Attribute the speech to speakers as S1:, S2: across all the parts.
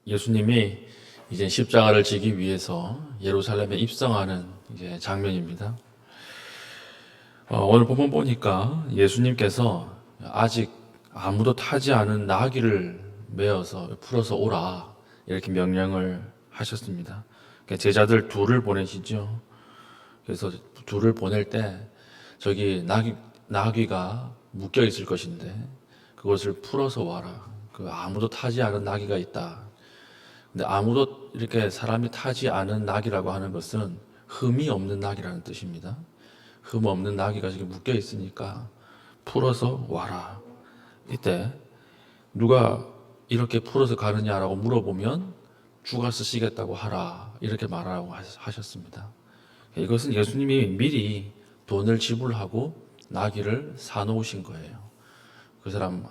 S1: 예수님이 이제 십자가를 지기 위해서 예루살렘에 입성하는 이제 장면입니다. 오늘 본문 보니까 예수님께서 아직 아무도 타지 않은 나귀를 메어서 풀어서 오라 이렇게 명령을 하셨습니다. 그러니까 제자들 둘을 보내시죠. 그래서 둘을 보낼 때 저기 나귀가 묶여 있을 것인데 그것을 풀어서 와라. 그 아무도 타지 않은 나귀가 있다. 근데 아무도 이렇게 사람이 타지 않은 낙이라고 하는 것은 흠이 없는 낙이라는 뜻입니다. 흠 없는 낙이가 저기 묶여 있으니까 풀어서 와라. 이때 누가 이렇게 풀어서 가느냐라고 물어보면 주가 쓰시겠다고 하라. 이렇게 말하라고 하셨습니다. 이것은 예수님이 미리 돈을 지불하고 나귀를 사놓으신 거예요. 그 사람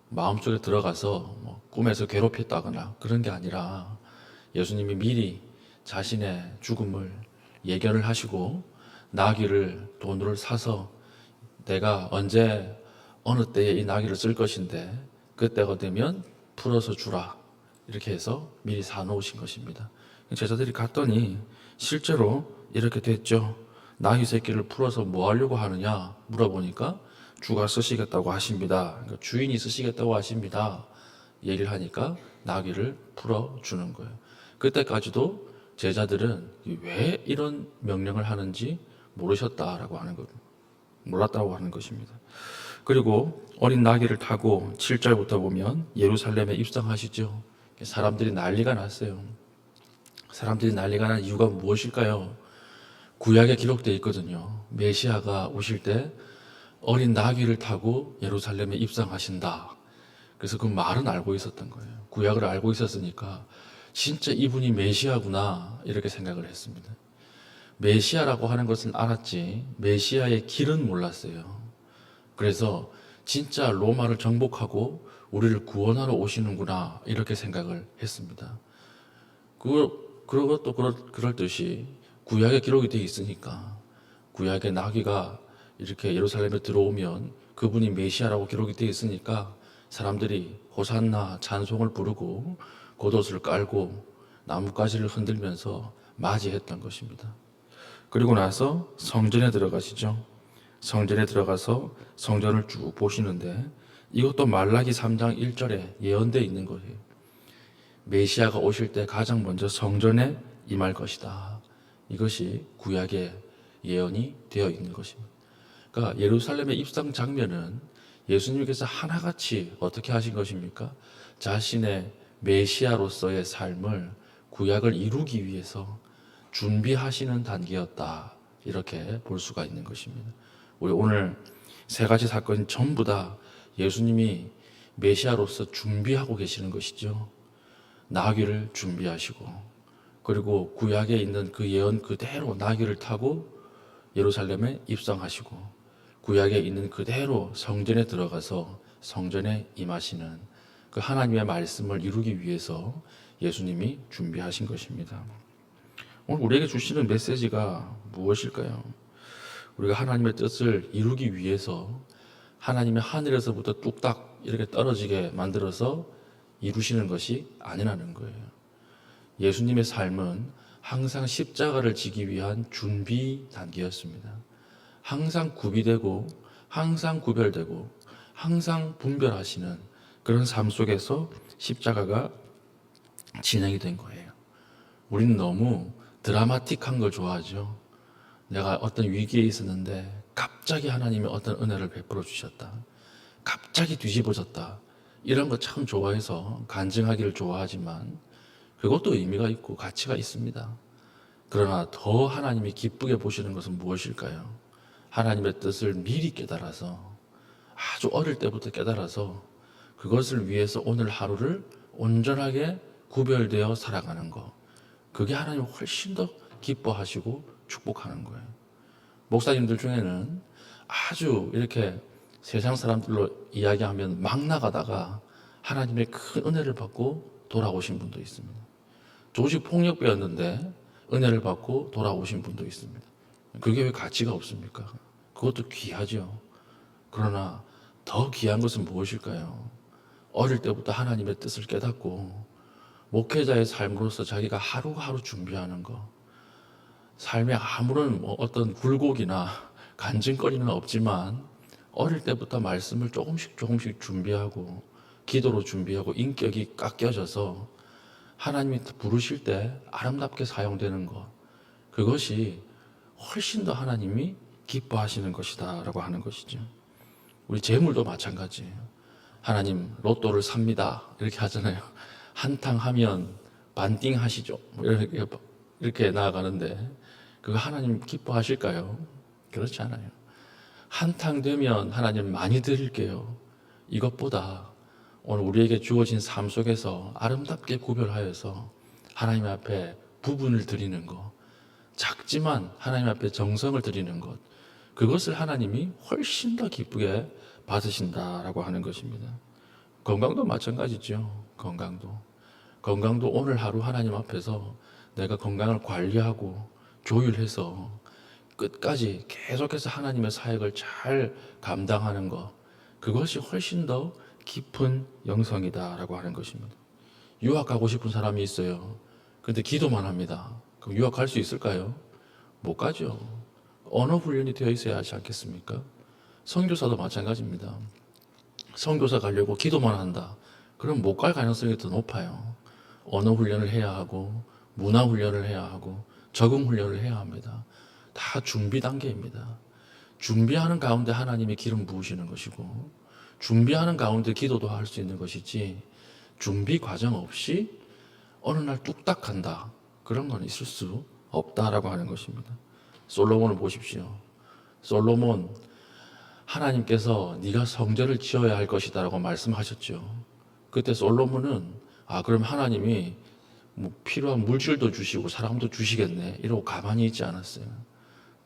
S1: 마음속에 들어가서 꿈에서 괴롭혔다거나 그런 게 아니라 예수님이 미리 자신의 죽음을 예견을 하시고 나귀를 돈으로 사서 내가 언제 어느 때에 이 나귀를 쓸 것인데 그때가 되면 풀어서 주라 이렇게 해서 미리 사놓으신 것입니다. 제자들이 갔더니 실제로 이렇게 됐죠. 나귀 새끼를 풀어서 뭐 하려고 하느냐 물어보니까 주가 쓰시겠다고 하십니다. 그러니까 주인이 쓰시겠다고 하십니다. 얘기를 하니까 나귀를 풀어주는 거예요. 그때까지도 제자들은 왜 이런 명령을 하는지 모르셨다라고 하는 것, 몰랐다고 하는 것입니다. 그리고 어린 나귀를 타고 7절부터 보면 예루살렘에 입성하시죠. 사람들이 난리가 났어요. 사람들이 난리가 난 이유가 무엇일까요? 구약에 기록되어 있거든요. 메시아가 오실 때 어린 나귀를 타고 예루살렘에 입성하신다. 그래서 그 말은 알고 있었던 거예요. 구약을 알고 있었으니까 진짜 이분이 메시아구나 이렇게 생각을 했습니다. 메시아라고 하는 것은 알았지 메시아의 길은 몰랐어요. 그래서 진짜 로마를 정복하고 우리를 구원하러 오시는구나 이렇게 생각을 했습니다. 그것도 그럴듯이 구약에 기록이 되어 있으니까 구약의 나귀가 이렇게 예루살렘에 들어오면 그분이 메시아라고 기록이 되어 있으니까 사람들이 호산나 찬송을 부르고 겉옷을 깔고 나뭇가지를 흔들면서 맞이했던 것입니다. 그리고 나서 성전에 들어가시죠. 성전에 들어가서 성전을 쭉 보시는데 이것도 말라기 3장 1절에 예언되어 있는 거예요. 메시아가 오실 때 가장 먼저 성전에 임할 것이다. 이것이 구약의 예언이 되어 있는 것입니다. 그러니까 예루살렘의 입성 장면은 예수님께서 하나같이 어떻게 하신 것입니까? 자신의 메시아로서의 삶을 구약을 이루기 위해서 준비하시는 단계였다. 이렇게 볼 수가 있는 것입니다. 우리 오늘 세 가지 사건이 전부 다 예수님이 메시아로서 준비하고 계시는 것이죠. 나귀를 준비하시고 그리고 구약에 있는 그 예언 그대로 나귀를 타고 예루살렘에 입성하시고 구약에 있는 그대로 성전에 들어가서 성전에 임하시는 그 하나님의 말씀을 이루기 위해서 예수님이 준비하신 것입니다. 오늘 우리에게 주시는 메시지가 무엇일까요? 우리가 하나님의 뜻을 이루기 위해서 하나님의 하늘에서부터 뚝딱 이렇게 떨어지게 만들어서 이루시는 것이 아니라는 거예요. 예수님의 삶은 항상 십자가를 지기 위한 준비 단계였습니다. 항상 구비되고 항상 구별되고 항상 분별하시는 그런 삶 속에서 십자가가 진행이 된 거예요. 우리는 너무 드라마틱한 걸 좋아하죠. 내가 어떤 위기에 있었는데 갑자기 하나님이 어떤 은혜를 베풀어 주셨다. 갑자기 뒤집어졌다. 이런 거 참 좋아해서 간증하기를 좋아하지만 그것도 의미가 있고 가치가 있습니다. 그러나 더 하나님이 기쁘게 보시는 것은 무엇일까요? 하나님의 뜻을 미리 깨달아서 아주 어릴 때부터 깨달아서 그것을 위해서 오늘 하루를 온전하게 구별되어 살아가는 것. 그게 하나님 훨씬 더 기뻐하시고 축복하는 거예요. 목사님들 중에는 아주 이렇게 세상 사람들로 이야기하면 막 나가다가 하나님의 큰 은혜를 받고 돌아오신 분도 있습니다. 조직 폭력배였는데 은혜를 받고 돌아오신 분도 있습니다. 그게 왜 가치가 없습니까? 그것도 귀하죠. 그러나 더 귀한 것은 무엇일까요? 어릴 때부터 하나님의 뜻을 깨닫고 목회자의 삶으로서 자기가 하루하루 준비하는 거, 삶에 아무런 어떤 굴곡이나 간증거리는 없지만 어릴 때부터 말씀을 조금씩 조금씩 준비하고 기도로 준비하고 인격이 깎여져서 하나님이 부르실 때 아름답게 사용되는 것, 그것이 훨씬 더 하나님이 기뻐하시는 것이다 라고 하는 것이죠. 우리 재물도 마찬가지예요. 하나님 로또를 삽니다 이렇게 하잖아요. 한탕 하면 반띵 하시죠 뭐 이렇게 나아가는데 그거 하나님 기뻐하실까요? 그렇지 않아요. 한탕 되면 하나님 많이 드릴게요. 이것보다 오늘 우리에게 주어진 삶 속에서 아름답게 구별하여서 하나님 앞에 부분을 드리는 것, 작지만 하나님 앞에 정성을 드리는 것, 그것을 하나님이 훨씬 더 기쁘게 받으신다라고 하는 것입니다. 건강도 마찬가지죠. 건강도 오늘 하루 하나님 앞에서 내가 건강을 관리하고 조율해서 끝까지 계속해서 하나님의 사역을 잘 감당하는 것, 그것이 훨씬 더 깊은 영성이다라고 하는 것입니다. 유학 가고 싶은 사람이 있어요. 근데 기도만 합니다. 그럼 유학 갈 수 있을까요? 못 가죠. 언어 훈련이 되어 있어야 하지 않겠습니까? 선교사도 마찬가지입니다. 선교사 가려고 기도만 한다. 그럼 못 갈 가능성이 더 높아요. 언어 훈련을 해야 하고 문화 훈련을 해야 하고 적응 훈련을 해야 합니다. 다 준비 단계입니다. 준비하는 가운데 하나님의 기름 부으시는 것이고 준비하는 가운데 기도도 할 수 있는 것이지 준비 과정 없이 어느 날 뚝딱 간다. 그런 건 있을 수 없다라고 하는 것입니다. 솔로몬을 보십시오. 솔로몬 하나님께서 네가 성전을 지어야 할 것이다라고 말씀하셨죠. 그때 솔로몬은 그럼 하나님이 뭐 필요한 물질도 주시고 사람도 주시겠네 이러고 가만히 있지 않았어요.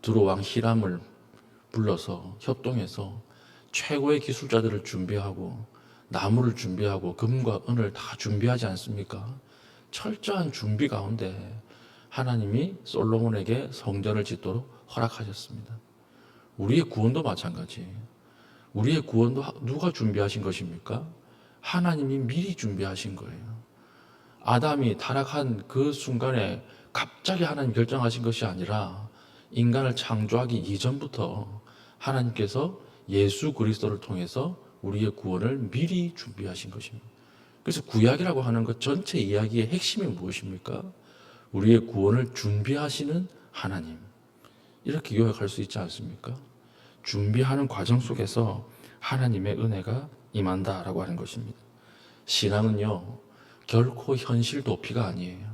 S1: 두로 왕 히람을 불러서 협동해서 최고의 기술자들을 준비하고 나무를 준비하고 금과 은을 다 준비하지 않습니까? 철저한 준비 가운데 하나님이 솔로몬에게 성전을 짓도록 허락하셨습니다. 우리의 구원도 마찬가지예요. 우리의 구원도 누가 준비하신 것입니까? 하나님이 미리 준비하신 거예요. 아담이 타락한 그 순간에 갑자기 하나님 결정하신 것이 아니라 인간을 창조하기 이전부터 하나님께서 예수 그리스도를 통해서 우리의 구원을 미리 준비하신 것입니다. 그래서 구약이라고 하는 것 전체 이야기의 핵심이 무엇입니까? 우리의 구원을 준비하시는 하나님. 이렇게 요약할 수 있지 않습니까? 준비하는 과정 속에서 하나님의 은혜가 임한다라고 하는 것입니다. 신앙은요, 결코 현실 도피가 아니에요.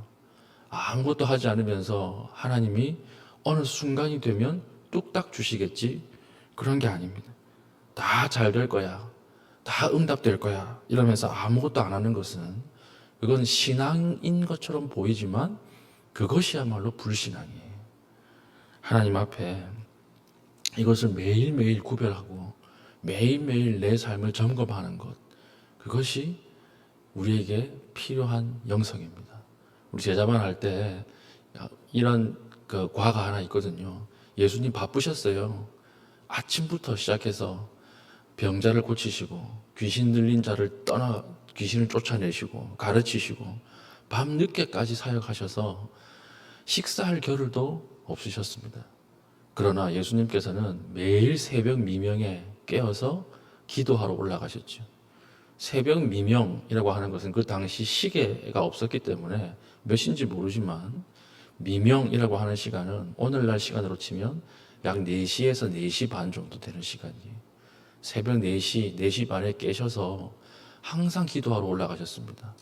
S1: 아무것도 하지 않으면서 하나님이 어느 순간이 되면 뚝딱 주시겠지? 그런 게 아닙니다. 다 잘 될 거야. 다 응답될 거야. 이러면서 아무것도 안 하는 것은 그건 신앙인 것처럼 보이지만 그것이야말로 불신앙이에요. 하나님 앞에 이것을 매일매일 구별하고 매일매일 내 삶을 점검하는 것, 그것이 우리에게 필요한 영성입니다. 우리 제자만 할 때 이런 그 과가 하나 있거든요. 예수님 바쁘셨어요. 아침부터 시작해서 병자를 고치시고 귀신 들린 자를 귀신을 쫓아내시고 가르치시고 밤 늦게까지 사역하셔서 식사할 겨를도 없으셨습니다. 그러나 예수님께서는 매일 새벽 미명에 깨어서 기도하러 올라가셨죠. 새벽 미명이라고 하는 것은 그 당시 시계가 없었기 때문에 몇 시인지 모르지만 미명이라고 하는 시간은 오늘날 시간으로 치면 약 4시에서 4시 반 정도 되는 시간이에요. 새벽 4시, 4시 반에 깨셔서 항상 기도하러 올라가셨습니다.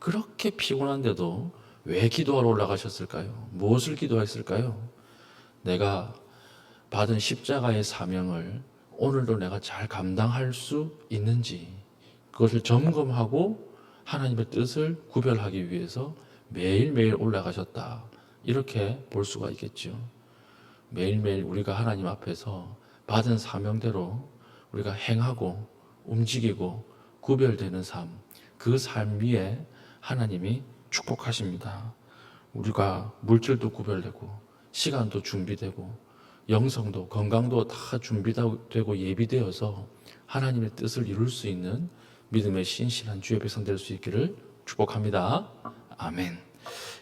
S1: 그렇게 피곤한데도 왜 기도하러 올라가셨을까요? 무엇을 기도했을까요? 내가 받은 십자가의 사명을 오늘도 내가 잘 감당할 수 있는지 그것을 점검하고 하나님의 뜻을 구별하기 위해서 매일매일 올라가셨다. 이렇게 볼 수가 있겠죠. 매일매일 우리가 하나님 앞에서 받은 사명대로 우리가 행하고 움직이고 구별되는 삶, 그 삶 위에 하나님이 축복하십니다. 우리가 물질도 구별되고 시간도 준비되고 영성도 건강도 다 준비되고 예비되어서 하나님의 뜻을 이룰 수 있는 믿음의 신실한 주의 백성 될 수 있기를 축복합니다. 아멘.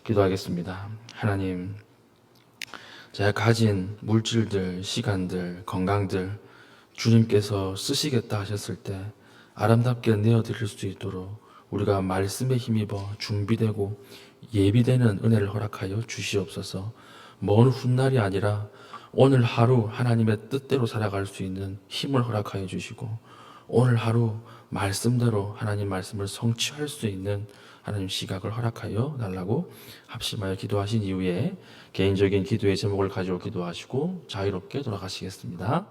S1: 기도하겠습니다. 하나님, 제가 가진 물질들, 시간들, 건강들 주님께서 쓰시겠다 하셨을 때 아름답게 내어드릴 수 있도록 우리가 말씀에 힘입어 준비되고 예비되는 은혜를 허락하여 주시옵소서. 먼 훗날이 아니라 오늘 하루 하나님의 뜻대로 살아갈 수 있는 힘을 허락하여 주시고, 오늘 하루 말씀대로 하나님 말씀을 성취할 수 있는 하나님 시각을 허락하여 달라고 합심하여 기도하신 이후에 개인적인 기도의 제목을 가지고 기도하시고 자유롭게 돌아가시겠습니다.